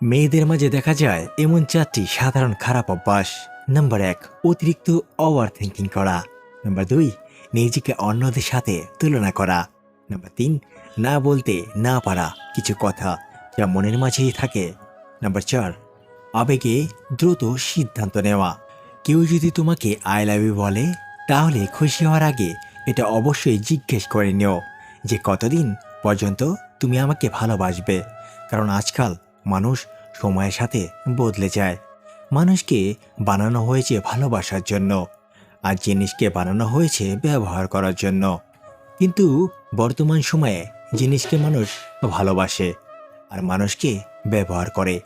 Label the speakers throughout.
Speaker 1: মেয়েদের মাঝে দেখা যায় এমন 4টি সাধারণ খারাপ অভ্যাস। নাম্বার 1, অতিরিক্ত ওভার থিঙ্কিং করা। নাম্বার 2, নিজেকে অন্যদের সাথে তুলনা করা। নাম্বার 3, না বলতে না পারা কিছু কথা যা মনের মাঝেই থাকে। নাম্বার 4, আবেগে দ্রুত সিদ্ধান্ত নেওয়া। কেউ যদি তোমাকে আই লাভ ইউ বলে, তাহলে খুশি হওয়ার আগে এটা অবশ্যই জিজ্ঞেস করে নিও যে কতদিন পর্যন্ত তুমি আমাকে ভালোবাসবে। কারণ আজকাল মানুষ সময়ের সাথে বদলে যায়। মানুষকে বানানো হয়েছে ভালোবাসার জন্য, আর জিনিসকে বানানো হয়েছে ব্যবহার করার জন্য। কিন্তু বর্তমান সময়ে জিনিসকে মানুষ ভালোবাসে আর মানুষকে ব্যবহার করে।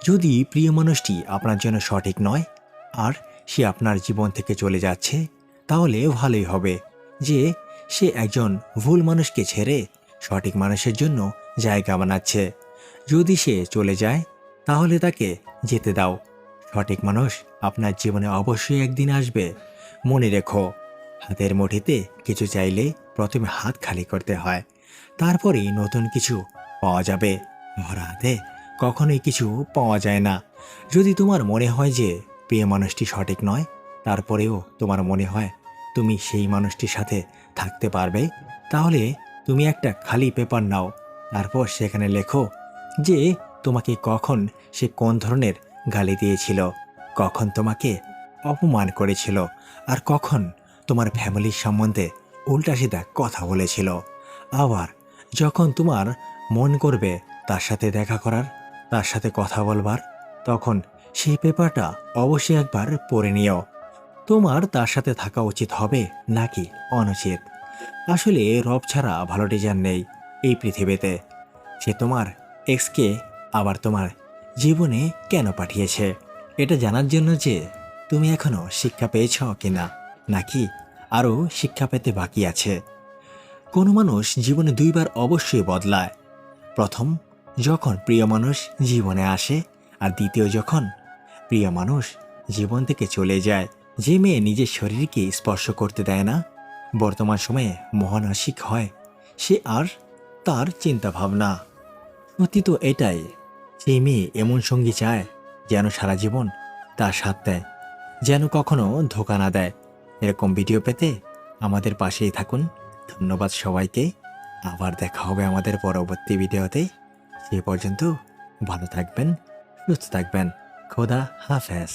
Speaker 1: যদি প্রিয় মানুষটি আপনার জন্য সঠিক নয় আর সে আপনার জীবন থেকে চলে যাচ্ছে, তাহলে ভালোই হবে যে সে একজন ভুল মানুষকে ছেড়ে সঠিক মানুষের জন্য জায়গা বানাচ্ছে। যদি সে চলে যায়, তাহলে তাকে যেতে দাও। সঠিক মানুষ আপনার জীবনে অবশ্যই একদিন আসবে। মনে রেখো, হাতের মুঠিতে কিছু চাইলে প্রথমে হাত খালি করতে হয়, তারপরেই নতুন কিছু পাওয়া যাবে। ভরা হাতে কখনোই কিছু পাওয়া যায় না। যদি তোমার মনে হয় যে প্রিয় মানুষটি সঠিক নয়, তারপরেও তোমার মনে হয় তুমি সেই মানুষটির সাথে থাকতে পারবে, তাহলে তুমি একটা খালি পেপার নাও। তারপর সেখানে লেখো যে তোমাকে কখন সে কোন ধরনের গালি দিয়েছিল, কখন তোমাকে অপমান করেছিল, আর কখন তোমার ফ্যামিলির সম্বন্ধে উল্টাসিধা কথা বলেছিল। আবার যখন তোমার মন করবে তার সাথে দেখা করার, তার সাথে কথা বলবার, তখন সেই পেপারটা অবশ্যই একবার পড়ে নিও। তোমার তার সাথে থাকা উচিত হবে নাকি অনুচিত। আসলে রব ছাড়া ভালো টিচার নেই এই পৃথিবীতে। সে তোমার এক্সকে আবার তোমার জীবনে কেন পাঠিয়েছে, এটা জানার জন্য যে তুমি এখনো শিক্ষা পেয়েছ কিনা, নাকি আরও শিক্ষা পেতে বাকি আছে। কোনো মানুষ জীবনে দুইবার অবশ্যই বদলায়। প্রথম, যখন প্রিয় মানুষ জীবনে আসে, আর দ্বিতীয়, যখন প্রিয় মানুষ জীবন থেকে চলে যায়। যে মেয়ে নিজের শরীরকে স্পর্শ করতে দেয় না, বর্তমান সময়ে মহানাসিক হয়। সে আর তার চিন্তা ভাবনা। সত্যি তো এটাই, সেই মেয়ে এমন সঙ্গী চায় যেন সারা জীবন তার সাথ দেয়, যেন কখনো ধোঁকা না দেয়। এরকম ভিডিও পেতে আমাদের পাশেই থাকুন। ধন্যবাদ সবাইকে। আবার দেখা হবে আমাদের পরবর্তী ভিডিওতে। সে পর্যন্ত ভালো থাকবেন, সুস্থ থাকবেন। খোদা হাফেজ।